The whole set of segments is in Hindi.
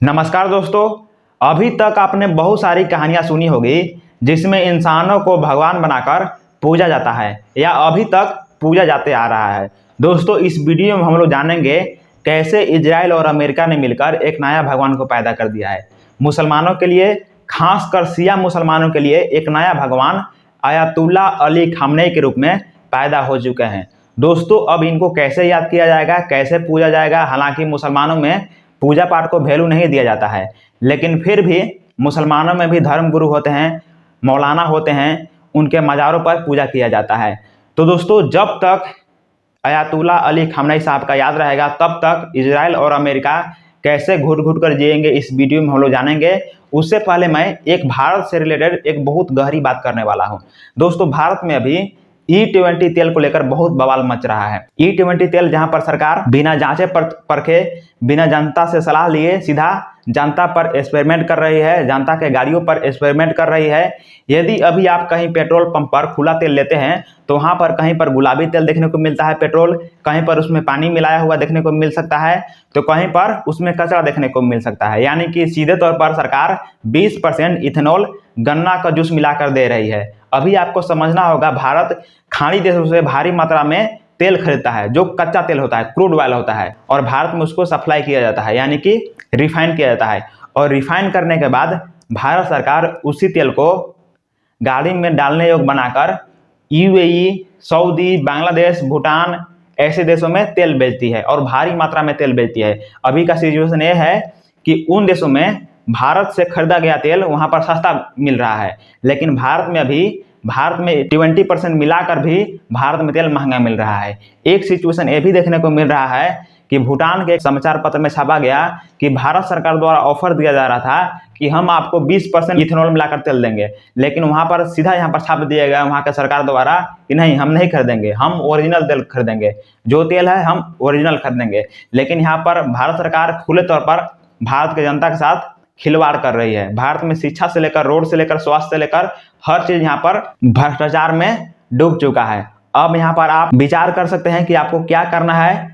नमस्कार दोस्तों। अभी तक आपने बहुत सारी कहानियां सुनी होगी जिसमें इंसानों को भगवान बनाकर पूजा जाता है या अभी तक पूजा जाते आ रहा है। दोस्तों, इस वीडियो में हम लोग जानेंगे कैसे इजराइल और अमेरिका ने मिलकर एक नया भगवान को पैदा कर दिया है। मुसलमानों के लिए, खासकर शिया मुसलमानों के लिए एक नया भगवान अयातुल्ला अली खामनेई के रूप में पैदा हो चुके हैं। दोस्तों, अब इनको कैसे याद किया जाएगा, कैसे पूजा जाएगा। हालांकि मुसलमानों में पूजा पाठ को वैल्यू नहीं दिया जाता है, लेकिन फिर भी मुसलमानों में भी धर्म गुरु होते हैं, मौलाना होते हैं, उनके मज़ारों पर पूजा किया जाता है। तो दोस्तों, जब तक अयातुल्ला अली खामनेई साहब का याद रहेगा तब तक इजराइल और अमेरिका कैसे घुट घुट कर जिएंगे, इस वीडियो में हम लोग जानेंगे। उससे पहले मैं एक भारत से रिलेटेड एक बहुत गहरी बात करने वाला हूँ। दोस्तों, भारत में अभी E20 तेल को लेकर बहुत बवाल मच रहा है। E20 तेल जहां पर सरकार बिना जांचे परखे, बिना जनता से सलाह लिए सीधा जनता पर एक्सपेरिमेंट कर रही है, जनता के गाड़ियों पर एक्सपेरिमेंट कर रही है। यदि अभी आप कहीं पेट्रोल पंप पर खुला तेल लेते हैं तो वहां पर कहीं पर गुलाबी तेल देखने को मिलता है पेट्रोल, कहीं पर उसमें पानी मिलाया हुआ देखने को मिल सकता है, तो कहीं पर उसमें कचरा देखने को मिल सकता है। यानी कि सीधे तौर पर सरकार 20% इथेनॉल, गन्ना का जूस मिलाकर दे रही है। अभी आपको समझना होगा, भारत खाड़ी देशों से भारी मात्रा में तेल खरीदता है जो कच्चा तेल होता है, क्रूड ऑयल होता है, और भारत में उसको सप्लाई किया जाता है, यानी कि रिफाइन किया जाता है। और रिफाइन करने के बाद भारत सरकार उसी तेल को गाड़ी में डालने योग्य बनाकर UAE, सऊदी, बांग्लादेश, भूटान ऐसे देशों में तेल बेचती है और भारी मात्रा में तेल बेचती है। अभी का सिचुएशन ये है कि उन देशों में भारत से खरीदा गया तेल वहां पर सस्ता मिल रहा है, लेकिन भारत में 20% मिलाकर भी भारत में तेल महंगा मिल रहा है। एक सिचुएशन ये भी देखने को मिल रहा है कि भूटान के एक समाचार पत्र में छपा गया कि भारत सरकार द्वारा ऑफर दिया जा रहा था कि हम आपको 20% इथेनॉल मिलाकर तेल देंगे, लेकिन वहां पर सीधा यहाँ पर छाप दिया गया वहां के सरकार द्वारा कि नहीं, हम नहीं खरीदेंगे, हम ओरिजिनल तेल खरीदेंगे, जो तेल है हम ओरिजिनल खरीदेंगे। लेकिन यहाँ पर भारत सरकार खुले तौर पर भारत की जनता के साथ खिलवाड़ कर रही है। भारत में शिक्षा से लेकर, रोड से लेकर, स्वास्थ्य से लेकर हर चीज यहाँ पर भ्रष्टाचार में डूब चुका है। अब यहाँ पर आप विचार कर सकते हैं कि आपको क्या करना है।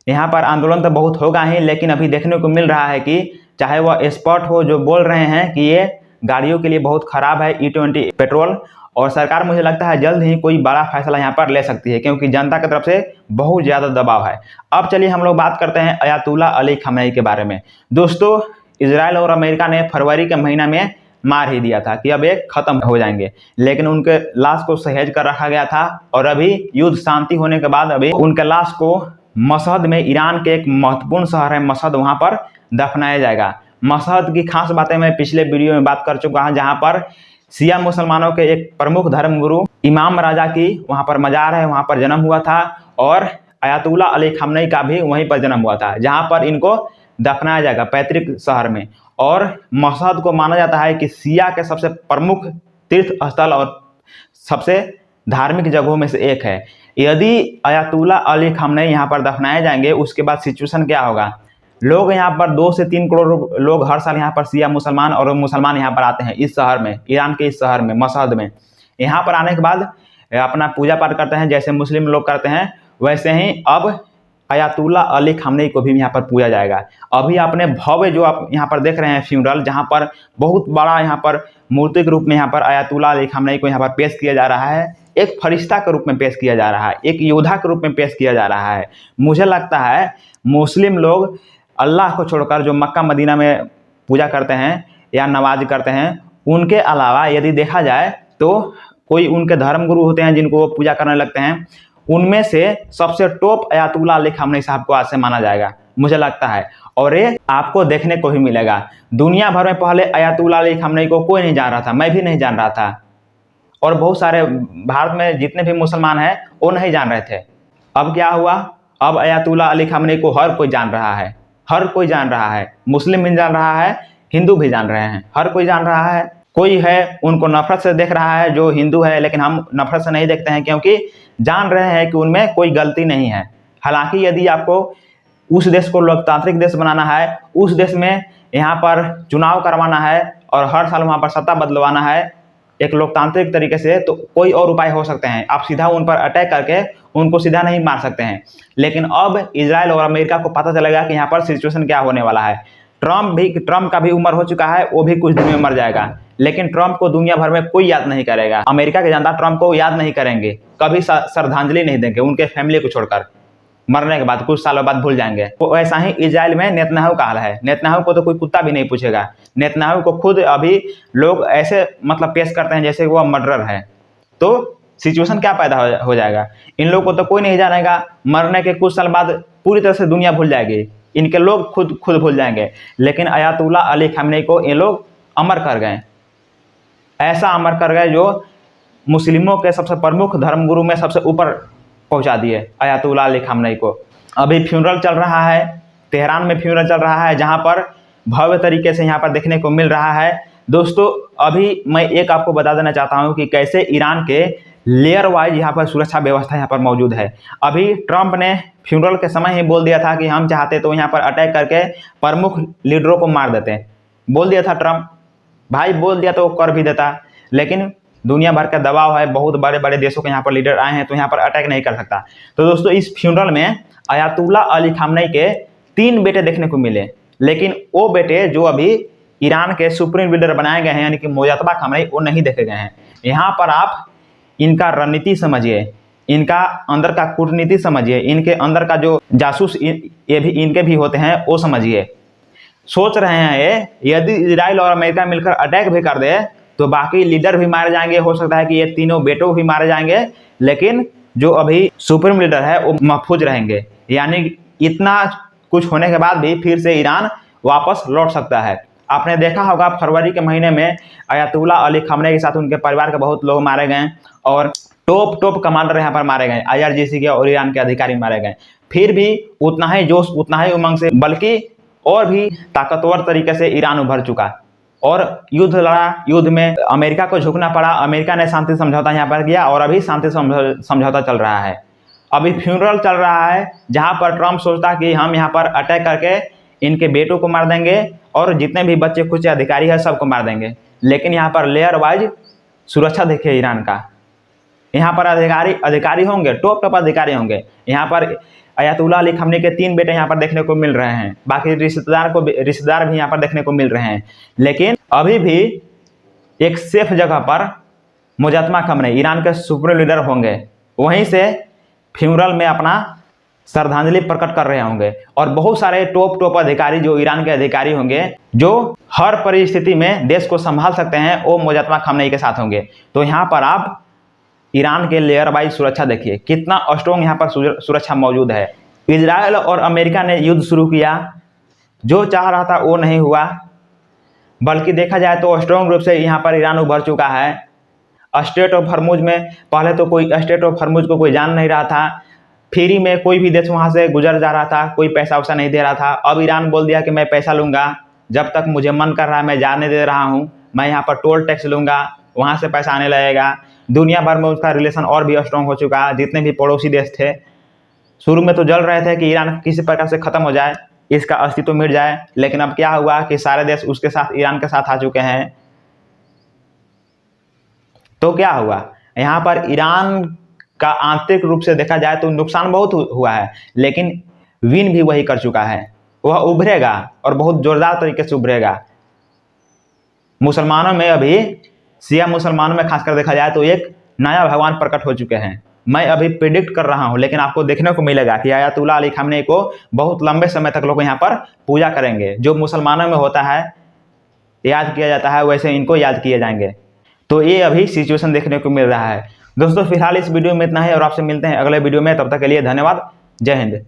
यहाँ पर आंदोलन तो बहुत होगा ही, लेकिन अभी देखने को मिल रहा है कि चाहे वह एक्सपर्ट हो जो बोल रहे हैं कि ये गाड़ियों के लिए बहुत खराब है E20 पेट्रोल, और सरकार मुझे लगता है जल्द ही कोई बड़ा फैसला यहाँ पर ले सकती है, क्योंकि जनता की तरफ से बहुत ज़्यादा दबाव है। अब चलिए हम लोग बात करते हैं अयातुल्ला अली खामनेई के बारे में। दोस्तों, इजराइल और अमेरिका ने फरवरी के महीना में मार ही दिया था कि अब ये खत्म हो जाएंगे, लेकिन उनके लाश को सहेज कर रखा गया था और अभी युद्ध शांति होने के बाद अभी उनके लाश को मशहद में, ईरान के एक महत्वपूर्ण शहर है मशहद, वहां पर दफनाया जाएगा। मशहद की खास बातें मैं पिछले वीडियो में बात कर चुका हूं, जहां पर शिया मुसलमानों के एक प्रमुख धर्मगुरु इमाम राजा की वहां पर मजार है, वहां पर जन्म हुआ था, और अयातुल्ला अली खामनेई का भी वहीं पर जन्म हुआ था, जहां पर इनको दफनाया जाएगा पैतृक शहर में। और मशहद को माना जाता है कि शिया के सबसे प्रमुख तीर्थ स्थल और सबसे धार्मिक जगहों में से एक है। यदि अयातुल्ला अली खामनेई यहाँ पर दफनाए जाएंगे, उसके बाद सिचुएशन क्या होगा। लोग यहाँ पर 2 से 3 करोड़ लोग हर साल यहाँ पर शिया मुसलमान और मुसलमान यहाँ पर आते हैं इस शहर में, ईरान के इस शहर में मशहद में। यहाँ पर आने के बाद अपना पूजा पाठ करते हैं, जैसे मुस्लिम लोग करते हैं वैसे ही अब अयातुल्ला अली खामनेई को भी यहाँ पर पूजा जाएगा। अभी आपने भव्य जो आप यहाँ पर देख रहे हैं फ्यूनरल, जहाँ पर बहुत बड़ा यहाँ पर मूर्ति के रूप में यहाँ पर अयातुल्ला अली खामनेई को यहाँ पर पेश किया जा रहा है, एक फरिश्ता के रूप में पेश किया जा रहा है, एक योद्धा के रूप में पेश किया जा रहा है। मुझे लगता है मुस्लिम लोग अल्लाह को छोड़कर जो मक्का मदीना में पूजा करते हैं या नमाज करते हैं, उनके अलावा यदि देखा जाए तो कोई उनके धर्मगुरु होते हैं जिनको वो पूजा करने लगते हैं, उनमें से सबसे टॉप अयातुल्ला अली खामनेई साहब को आज से माना जाएगा, मुझे लगता है। और ये आपको देखने को भी मिलेगा। दुनिया भर में पहले अयातुल्ला अली खामनेई को कोई नहीं जान रहा था, मैं भी नहीं जान रहा था, और बहुत सारे भारत में जितने भी मुसलमान हैं वो नहीं जान रहे थे। अब क्या हुआ, अब अयातुल्ला अली खामनेई को हर कोई जान रहा है, हर कोई जान रहा है, मुस्लिम भी जान रहा है, हिंदू भी जान रहे हैं, हर कोई जान रहा है। कोई है उनको नफरत से देख रहा है जो हिंदू है, लेकिन हम नफरत से नहीं देखते हैं, क्योंकि जान रहे हैं कि उनमें कोई गलती नहीं है। हालांकि यदि आपको उस देश को लोकतांत्रिक देश बनाना है, उस देश में यहाँ पर चुनाव करवाना है और हर साल वहाँ पर सत्ता बदलवाना है एक लोकतांत्रिक तरीके से, तो कोई और उपाय हो सकते हैं। आप सीधा उन पर अटैक करके उनको सीधा नहीं मार सकते हैं। लेकिन अब इजराइल और अमेरिका को पता चलेगा कि यहाँ पर सिचुएशन क्या होने वाला है। ट्रम्प का भी उम्र हो चुका है, वो भी कुछ दिन में मर जाएगा, लेकिन ट्रम्प को दुनिया भर में कोई याद नहीं करेगा। अमेरिका के जनता ट्रम्प को याद नहीं करेंगे, कभी श्रद्धांजलि नहीं देंगे, उनके फैमिली को छोड़कर मरने के बाद कुछ सालों बाद भूल जाएंगे। तो ऐसा ही इजराइल में नेतन्याहू का हाल है। नेतन्याहू को तो कोई कुत्ता भी नहीं पूछेगा। नेतन्याहू को खुद अभी लोग ऐसे मतलब पेश करते हैं जैसे वो मर्डरर है। तो सिचुएशन क्या पैदा हो जाएगा, इन लोगों को तो कोई नहीं जानेगा। मरने के कुछ साल बाद पूरी तरह से दुनिया भूल जाएगी, इनके लोग खुद भूल जाएंगे। लेकिन अयातुल्ला अली खामनेई को ये लोग अमर कर गए, ऐसा अमर कर गए जो मुस्लिमों के सबसे प्रमुख धर्मगुरु में सबसे ऊपर पहुंचा दिए अयातुल्ला अली खामनेई को। अभी फ्यूनरल चल रहा है, तेहरान में फ्यूनरल चल रहा है, जहां पर भव्य तरीके से यहाँ पर देखने को मिल रहा है। दोस्तों अभी मैं एक आपको बता देना चाहता हूँ कि कैसे ईरान के लेयर वाइज यहाँ पर सुरक्षा व्यवस्था यहाँ पर मौजूद है। अभी ट्रंप ने फ्यूनरल के समय ही बोल दिया था कि हम चाहते तो यहाँ पर अटैक करके प्रमुख लीडरों को मार देते, बोल दिया था ट्रंप भाई, बोल दिया तो वो कर भी देता। लेकिन दुनिया भर का दबाव है, बहुत बड़े बड़े देशों के यहाँ पर लीडर आए हैं, तो यहाँ पर अटैक नहीं कर सकता। तो दोस्तों इस फ्यूनरल में अयातुल्ला अली खामनेई के 3 बेटे देखने को मिले, लेकिन वो बेटे जो अभी ईरान के सुप्रीम लीडर बनाए गए हैं यानी कि मोजतबा खामनेई, वो नहीं देखे गए हैं। यहाँ पर आप इनका रणनीति समझिए, इनका अंदर का कूटनीति समझिए, इनके अंदर का जो जासूस ये भी इनके भी होते हैं वो समझिए। सोच रहे हैं ये यदि इजराइल और अमेरिका मिलकर अटैक भी कर दे तो बाकी लीडर भी मारे जाएंगे, हो सकता है कि ये तीनों बेटों भी मारे जाएंगे, लेकिन जो अभी सुप्रीम लीडर है वो महफूज रहेंगे। यानी इतना कुछ होने के बाद भी फिर से ईरान वापस लौट सकता है। आपने देखा होगा फरवरी के महीने में अयातुल्ला अली खामनेई के साथ उनके परिवार के बहुत लोग मारे गए और टॉप कमांडर यहाँ पर मारे गए, IRGC के और ईरान के अधिकारी मारे गए। फिर भी उतना ही जोश, उतना ही उमंग से, बल्कि और भी ताकतवर तरीके से ईरान उभर चुका और युद्ध लड़ा। युद्ध में अमेरिका को झुकना पड़ा, अमेरिका ने शांति समझौता यहाँ पर किया और अभी शांति समझौता चल रहा है। अभी फ्यूनरल चल रहा है जहाँ पर ट्रंप सोचता कि हम यहाँ पर अटैक करके इनके बेटों को मार देंगे और जितने भी बच्चे कुछ अधिकारी है सबको मार देंगे। लेकिन यहाँ पर लेयर वाइज सुरक्षा देखिए ईरान का, यहाँ पर अधिकारी होंगे, टॉप अधिकारी होंगे। यहाँ पर अयातुल्ला अली खामनेई के 3 बेटे यहाँ पर देखने को मिल रहे हैं, बाकी रिश्तेदार भी यहाँ पर देखने को मिल रहे हैं। लेकिन अभी भी एक सेफ जगह पर मोजतबा खामनेई ईरान के सुप्रीम लीडर होंगे, वहीं से फ्यूनरल में अपना श्रद्धांजलि प्रकट कर रहे होंगे। और बहुत सारे टॉप अधिकारी जो ईरान के अधिकारी होंगे जो हर परिस्थिति में देश को संभाल सकते हैं, वो मोजतबा खामनेई के साथ होंगे। तो यहाँ पर आप ईरान के लेयर वाइज सुरक्षा देखिए, कितना स्ट्रॉन्ग यहाँ पर सुरक्षा मौजूद है। इजराइल और अमेरिका ने युद्ध शुरू किया, जो चाह रहा था वो नहीं हुआ, बल्कि देखा जाए तो स्ट्रॉन्ग रूप से यहाँ पर ईरान उभर चुका है। स्ट्रेट ऑफ हॉर्मुज में पहले तो कोई स्ट्रेट ऑफ हॉर्मुज को कोई जान नहीं रहा था, फ्री में कोई भी देश वहाँ से गुजर जा रहा था, कोई पैसा वैसा नहीं दे रहा था। अब ईरान बोल दिया कि मैं पैसा लूँगा, जब तक मुझे मन कर रहा है मैं जाने दे रहा हूँ, मैं यहाँ पर टोल टैक्स लूँगा, वहाँ से पैसा आने लगेगा। दुनिया भर में उसका रिलेशन और भी स्ट्रॉन्ग हो चुका। जितने भी पड़ोसी देश थे शुरू में तो जल रहे थे कि ईरान किसी प्रकार से ख़त्म हो जाए, इसका अस्तित्व मिट जाए, लेकिन अब क्या हुआ कि सारे देश उसके साथ, ईरान के साथ आ चुके हैं। तो क्या हुआ, यहाँ पर ईरान का आंतरिक रूप से देखा जाए तो नुकसान बहुत हुआ है, लेकिन विन भी वही कर चुका है। वह उभरेगा और बहुत जोरदार तरीके से उभरेगा। मुसलमानों में अभी, शिया मुसलमानों में खासकर देखा जाए तो एक नया भगवान प्रकट हो चुके हैं। मैं अभी प्रिडिक्ट कर रहा हूं, लेकिन आपको देखने को मिलेगा कि अयातुल्ला अली खामनेई को बहुत लंबे समय तक लोग यहाँ पर पूजा करेंगे। जो मुसलमानों में होता है, याद किया जाता है, वैसे इनको याद किए जाएंगे। तो ये अभी सिचुएशन देखने को मिल रहा है। दोस्तों फिलहाल इस वीडियो में इतना ही और आपसे मिलते हैं अगले वीडियो में। तब तक के लिए धन्यवाद। जय हिंद।